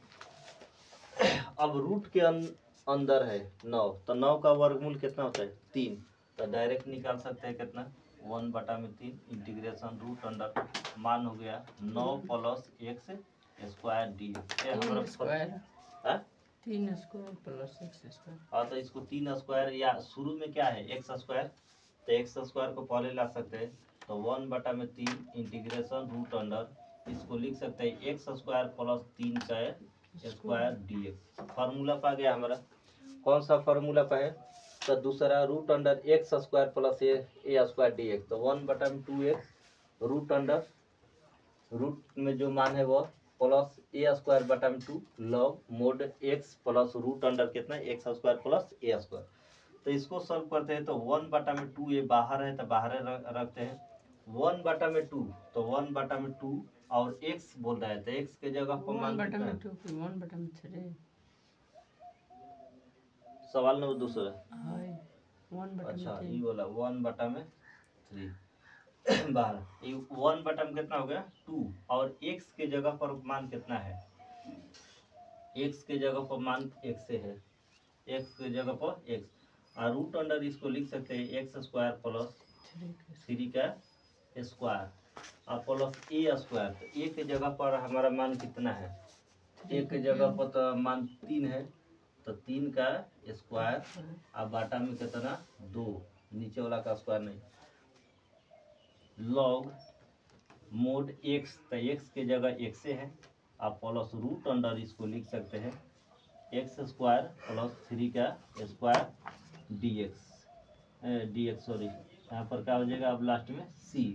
अब रूट के अंदर है 9, तो 9 का वर्गमूल कितना होता है 3, तो डायरेक्ट निकाल सकते हैं कितना 1/3 इंटीग्रेशन रूट अंडर मान हो गया 9 + x² dx। ये हमारा 3² + x²। हाँ, तो इसको 3² या शुरू में क्या है x², तो x² को पहले ला सकते हैं, तो 1/3 इंटीग्रेशन रूट अंडर इसको लिख सकते हैं x² + 3 का स्क्वायर dx। फार्मूला पा गया हमारा, कौन सा फार्मूला पा है, तो दूसरा root under x² + a² dx, तो 1/2x रूट अंडर रूट में जो मान है वो plus a² 2 log mod x plus root under कितना x² + a²। तो इसको सॉल्व करते हैं, तो 1/2 ये बाहर है तो बाहर रखते हैं, 1/2 तो 1/2 और x बोल रहा है तो x के जगह पर मान कितना है 1/3 सवाल नंबर दूसरा। 1/3 अच्छा ये बोला 1/3 बाहर, ये 1/में कितना हो गया 2 और x के जगह पर मान कितना है, x के जगह पर मान x से है, x के जगह पर x और रूट अंडर इसको लिख सकते हैं x² + 3 का स्क्वायर और प्लस a², तो a के जगह पर हमारा मान कितना है, a के जगह पर तो मान 3 है, तो 3 का स्क्वायर और बाटा में कितना 2, नीचे वाला का स्क्वायर नहीं, लॉग मोड x, तो x के जगह x है, आप प्लस रूट अंडर इसको लिख सकते हैं x² + 3 का स्क्वायर dx सॉरी, यहाँ पर क्या हो जाएगा अब लास्ट में c।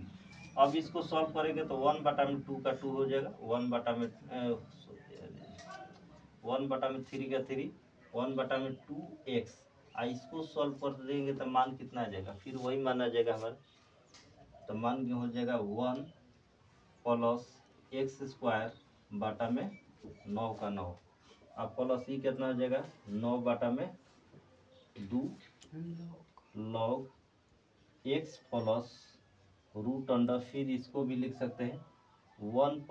अब इसको सॉल्व करेंगे तो 1/2 का 2 हो जाएगा, 1/3 का 3, 1/2x, इसको सॉल्व कर देंगे तो मान कितना आ जाएगा, फिर वही मान आ जाएगा हमारा, तो मान हो जाएगा 1 + x² बाटा में 9 का 9, अब प्लस ई कितना हो जाएगा 9/2 log x plus root under, फिर इसको भी लिख सकते हैं 1 +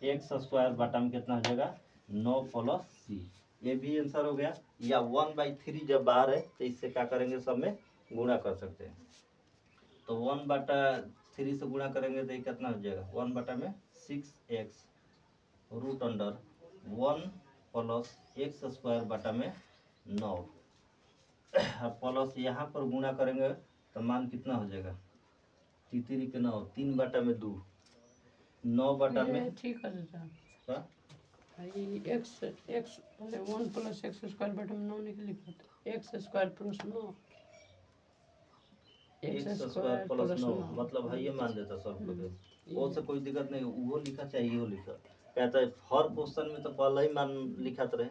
x² बाटा में कितना हो जाएगा 9 + c। ये भी आंसर हो गया। या 1/3 जब बाहर है तो इससे क्या करेंगे सब में गुणा कर सकते हैं, तो 1/3 से गुणा करेंगे तो ये कितना हो जाएगा 1/6x रूट अंडर 1 + x² बाटा में 9 प्लस यहाँ पर गुणा करेंगे तो मान कितना हो जाएगा 3 के 9, 3/2 9/में ठीक है हाँ? x 1 + x² 9 निकल x² + 9 एक्स स्क्वायर प्लस 9 मतलब है ये मान देता सॉल्व करके, वो से कोई दिक्कत नहीं, वो लिखा चाहिए वो लिखा कहता है हर क्वेश्चन में तो पहले ही मान लिखत रहे,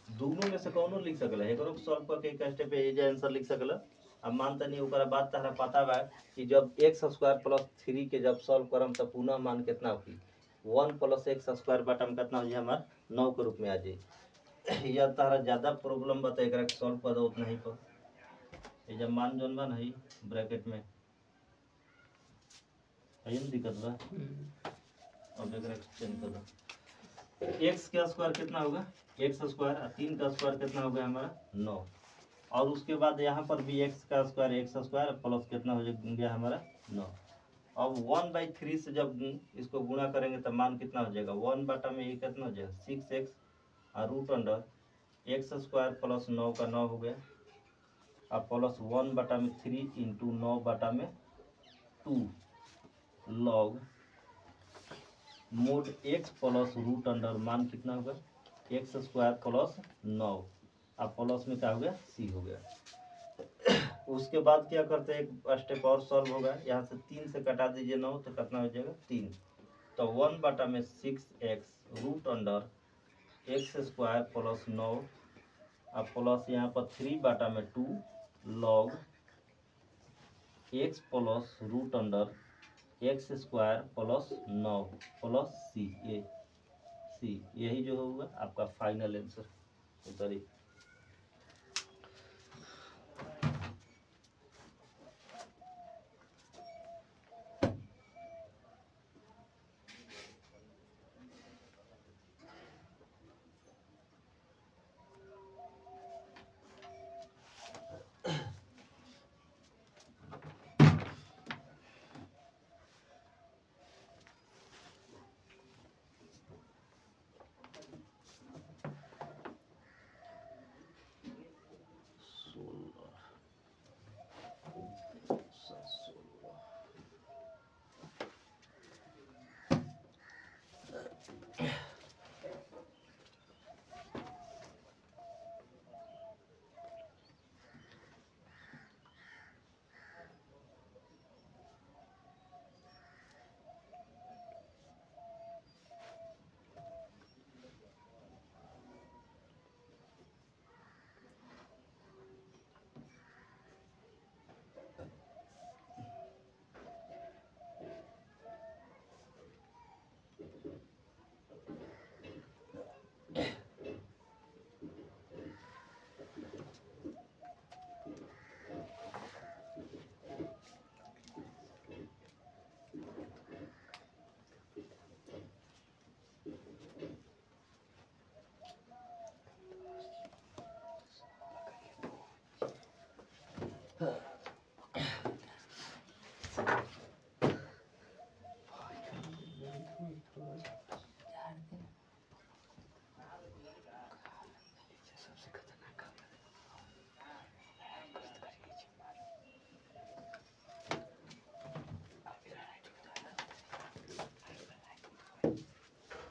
दोनों में से कौनो लिख सकला, एकरो सॉल्व करके एक स्टेप पे ये आंसर लिख सकला। अब मानता नहीं ओकरा बाद तहरा पता बा कि जब एक्स स्क्वायर प्लस 3 के जब सॉल्व करम तो पुनः मान कितना होगी 1 प्लस एक्स स्क्वायर बटा में कितना हो जाए हमार 9 के रूप में आ जाए। या तारा ज्यादा प्रॉब्लम बता एकरा सॉल्व कर दो उतना ही पर ये जब मान जोन बा नहीं ब्रैकेट में है ना दिक्कत बा। अब एकरा चेंज कर दो, एक्स का स्क्वायर कितना होगा एक्स स्क्वायर, 3 का स्क्वायर कितना हो गया हमारा 9, और उसके बाद यहाँ पर भी एक्स का स्क्वायर एक्स स्क्वायर प्लस कितना हो गया हमारा 9। अब 1/3 से जब इसको गुणा करेंगे तो मान कितना हो जाएगा 1 बटा में ये कितना हो जाएगा 6x और root under x square plus 9 का 9 हो गया, अब प्लस 1 बटा में 3 इंटू 9 बटा में 2 log mod x plus root under मान कितना होगा एक्स स्क्वायर प्लस 9, अब प्लस में क्या हो गया सी हो गया। उसके बाद क्या करते हैं एक स्टेप और सॉल्व होगा, यहाँ से 3 से कटा दीजिए 9 तो कितना हो जाएगा 3, तो 1 बटा में 6x root under x square plus 9, अब प्लस यहाँ पर 3 बटा में 2 log x plus root under x square plus 9 plus c, ये सी यही जो होगा आपका फाइनल आंसर उतरी।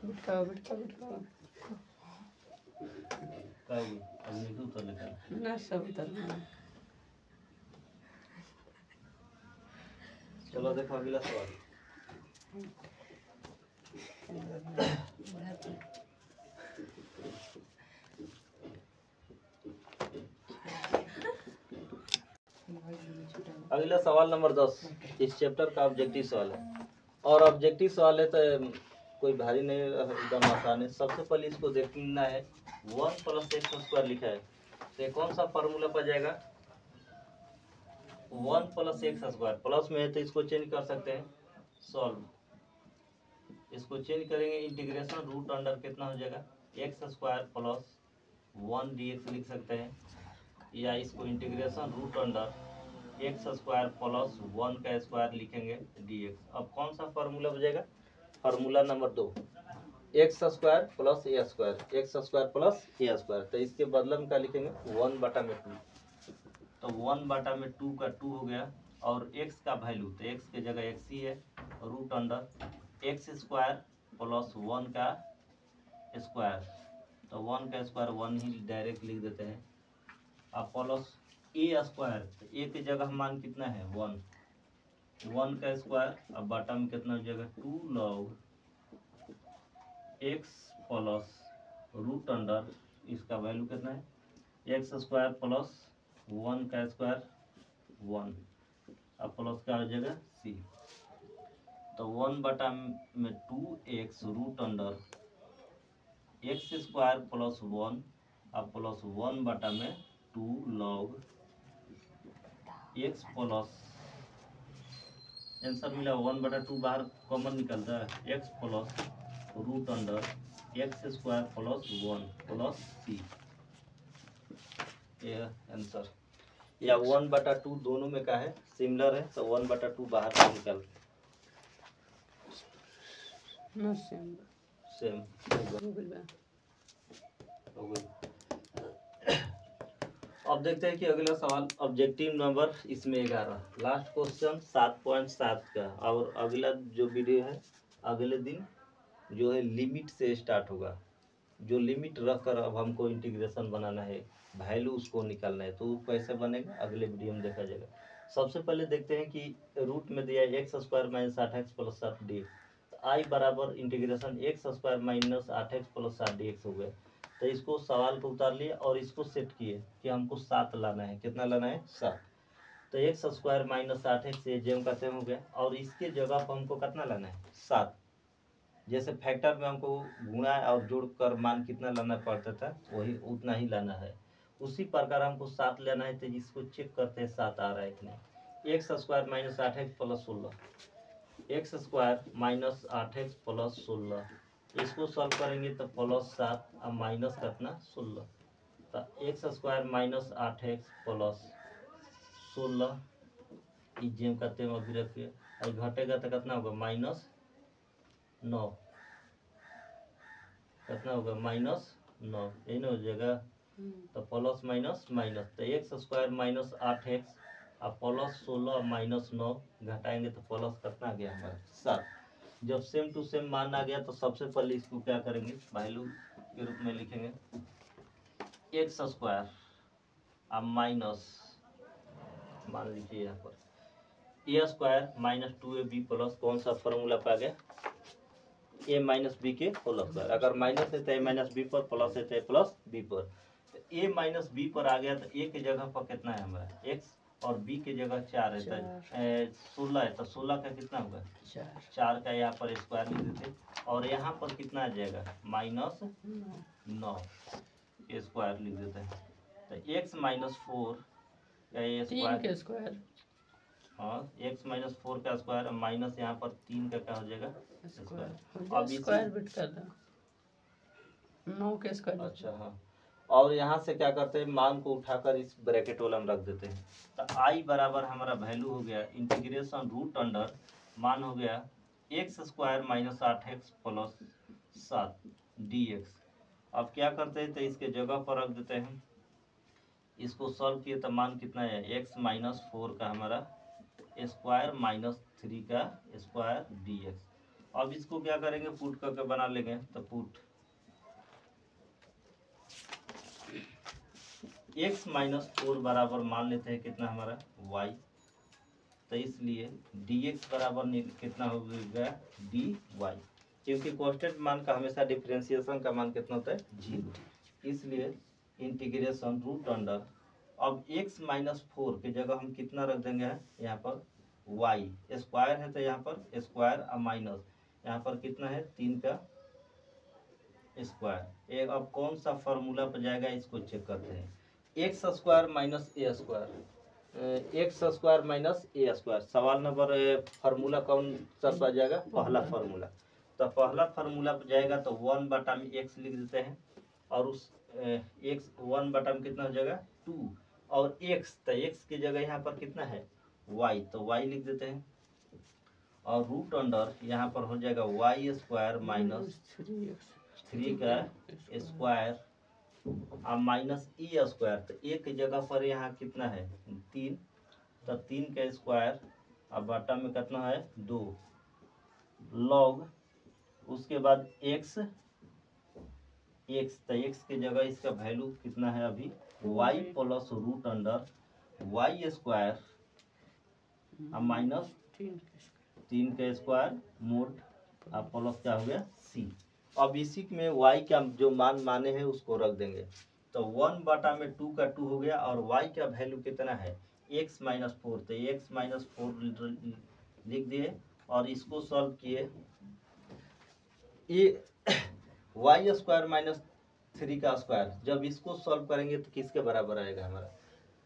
बिठाओ बिठाओ बिठाओ अब निकल तो लेकर ना सब उतर चलो देखो अगला सवाल। अगला सवाल नंबर 10 इस चैप्टर का ऑब्जेक्टिव सवाल है, और ऑब्जेक्टिव सवाल है तो कोई भारी नहीं एकदम आसान है। सबसे पहले इसको देखना है 1 प्लस एक्स स्क्वायर लिखा है तो ये कौन सा फार्मूला पर जाएगा 1 प्लस एक्स स्क्वायर, प्लस में है तो इसको चेंज कर सकते हैं सॉल्व, इसको चेंज करेंगे इंटीग्रेशन रूट अंडर कितना हो जाएगा एक्स स्क्वायर प्लस 1 dx लिख सकते हैं, या इसको integration root under x square plus 1 का स्क्वायर लिखेंगे dx। अब कौन सा फार्मूला बजेगा formula number 2 x square plus a square, x square plus a square, तो इसके बदले में क्या लिखेंगे 1 बटा में 2, तो 1 बटा में 2 का 2 हो गया, और x का वैल्यू तो x के जगह x ही है, root under x square plus 1 का स्क्वायर, तो 1 का स्क्वायर 1 ही डायरेक्ट लिख देते हैं, अब प्लस ए स्क्वायर, ए की जगह मान कितना है 1, 1 का स्क्वायर, अब बटा में कितना हो जाएगा 2 log x plus root under, इसका वैल्यू कितना है एक्स स्क्वायर प्लस 1 का स्क्वायर 1, अब प्लस क्या हो जाएगा सी, तो 1 बटा में 2x root under x square plus 1, अब प्लस 1 बटा में 2 log x प्लस, आंसर मिला 1 बटा 2 बाहर कॉमन निकलता है, x plus root under x square plus 1 plus c, ये आंसर। या 1 बटा 2 दोनों में का है सिमिलर है, तो 1 बटा 2 बाहर से निकल नो सेम सेम हो गइल बा। हो गई। अब देखते हैं कि अगला सवाल ऑब्जेक्टिव नंबर इसमें 11, लास्ट क्वेश्चन 7.7 का, और अगला जो वीडियो है अगले दिन जो है लिमिट से स्टार्ट होगा, जो लिमिट रख कर अब हमको इंटीग्रेशन बनाना है, वैल्यू उसको निकालना है, तो वो कैसे बनेगा अगले वीडियो में देखा जाएगा। सबसे पहले देखते हैं कि रूट में दिया है x square minus 8x plus 7 d x, I बराबर integration x square minus 8x plus 7 d x हो गया। तो इसको सवाल को उतार लिए और इसको सेट किए कि हमको 7 लाना है, कितना लाना है 7, तो एक्स स्क्वायर माइनस 8x ये जेम का सेम हो गया, और इसके जगह पर हमको कितना लाना है 7, जैसे फैक्टर में हमको गुणा और जोड़ कर मान कितना लाना पड़ता था वही उतना ही लाना है, उसी प्रकार हमको 7 लेना है, तो इसको चेक करते हैं 7 आ रहा है कि नहीं। X square minus 8x plus 16, x square minus 8x plus 16, इसको सॉल्व करेंगे तो प्लस 7 और माइनस कितना 16, तो x square minus 8x plus 16 जेम करते हैं अभी रखिए, और घटेगा तो कितना होगा माइनस 9, कितना होगा माइनस 9, यही ना हो जाएगा, तो प्लस माइनस माइनस, तो एक्स स्क्वायर माइनस 8x और प्लस 16 माइनस 9 घटाएंगे तो प्लस कितना आ गया हमारा 7। जब सेम टू सेम मान आ गया तो सबसे पहले इसको क्या करेंगे वैल्यू के रूप में लिखेंगे, एक्स स्क्वायर अब माइनस, मान लीजिए यहाँ पर ए स्क्वायर माइनस 2ab प्लस कौन सा फॉर्मूला पा गया ए माइनस बी के होल स्क्वायर, अगर माइनस है तो ए माइनस बी पर, प्लस है तो ए प्लस बी पर, तो ए माइनस बी पर आ गया तो ए के जगह पर कितना है हमारा एक्स, और बी के जगह 4 है, तो 16 है, तो 16 का कितना होगा 4 का यहाँ पर स्क्वायर लिख देते, और यहाँ पर कितना आ जाएगा माइनस 9 स्क्वायर लिख देते हैं, तो एक्स माइनस 4 का ये स्क्वायर, हाँ एक्स माइनस 4 का स्क्वायर माइनस यहाँ पर 3 का क्या हो जाएगा स्क्वायर, अब स्क्वायर बिट कर दो 9 के स्क्वायर। अच्छा हाँ, और यहाँ से क्या करते हैं मान को उठाकर इस ब्रैकेट वाला में रख देते हैं, तो आई बराबर हमारा वैल्यू हो गया इंटीग्रेशन रूट अंडर मान हो गया x square minus 8x plus 7 d x. अब क्या करते हैं तो इसके जगह पर रख देते हैं, इसको सॉल्व किए तो मान कितना है एक्स माइनस 4 का हमारा स्क्वायर माइनस 3 का स्क्वायर डी एक्स। अब इसको क्या करेंगे पुट करके बना लेंगे, तो पुट x माइनस 4 बराबर मान लेते हैं कितना हमारा y, तो इसलिए dx बराबर कितना हो गया dy, क्योंकि कांस्टेंट मान का हमेशा डिफरेंशिएशन का मान कितना होता है 0, इसलिए इंटीग्रेशन रूट अंडर, अब x माइनस 4 की जगह हम कितना रख देंगे यहाँ पर y स्क्वायर है, तो यहाँ पर स्क्वायर और माइनस यहाँ पर कितना है 3 का स्क्वायर, एक अब कौन सा फॉर्मूला पर जाएगा इसको चेक करते हैं, x square minus a square, x square minus a square, सवाल नंबर फार्मूला कौन सा पर जाएगा पहला फार्मूला, तो पहला फार्मूला पर जाएगा तो 1 बटा में एक्स लिख देते हैं, और उस एक्स 1 बटा में कितना हो जाएगा 2, और एक्स तो एक्स की जगह यहाँ पर कितना है वाई, तो वाई लिख देते हैं, और रूट अंडर यहाँ पर हो जाएगा वाई स्क्वायर माइनस 3 का स्क्वायर और माइनस ई स्क्वायर, तो एक जगह पर यहाँ कितना है 3, तो 3 का स्क्वायर और बटा में कितना है 2 लॉग, उसके बाद एक्स, तो एक्स की जगह इसका वैल्यू कितना है अभी y plus root under y square अब माइनस 3 का स्क्वायर मोड अब प्लस क्या हो गया सी। अब इसी में y का जो मान माने हैं उसको रख देंगे, तो 1/2 का 2 हो गया और y का वैल्यू कितना है x माइनस 4, तो x माइनस 4 लिख दिए और इसको सॉल्व किए। ये वाई स्क्वायर माइनस 3 का स्क्वायर जब इसको सॉल्व करेंगे तो किसके बराबर आएगा हमारा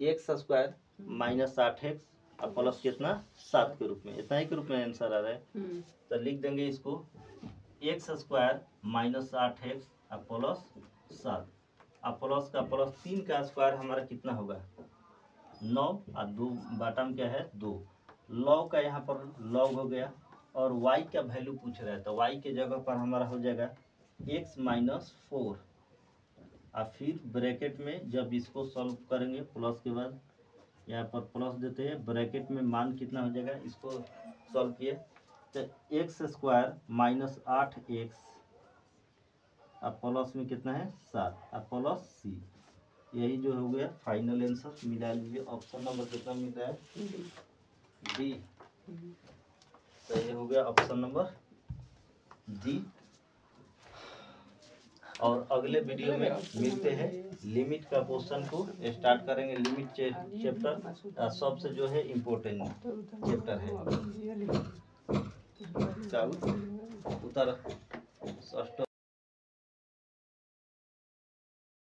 एक्स स्क्वायर माइनस 8x और प्लस कितना 7 के रूप में, इतना ही के रूप में आंसर आ रहा है। तो लिख देंगे इसको एक्स स्क्वायर माइनस 8x और प्लस 7 और प्लस का प्लस 3 का स्क्वायर हमारा कितना होगा 9 और 2 बॉटम क्या है 2, लॉग का यहाँ पर लॉग हो गया और y का वैल्यू पूछ रहा है, तो y के जगह पर हमारा हो जाएगा x माइनस 4 और फिर ब्रैकेट में जब इसको सॉल्व करेंगे प्लस के बाद यहाँ पर प्लस देते हैं, ब्रैकेट में मान कितना हो जाएगा इसको सॉल्व किए तो एक्स स्क्वायर माइनस 8x और प्लस में कितना है 7 और प्लस सी। यही जो हो गया फाइनल आंसर। मिला लीजिए ऑप्शन नंबर कितना मिल रहा है डी। तो ये हो गया ऑप्शन नंबर डी। और अगले वीडियो में मिलते हैं, लिमिट का क्वेश्चन को स्टार्ट करेंगे। लिमिट चैप्टर सबसे जो है इम्पोर्टेंट चैप्टर है। उतर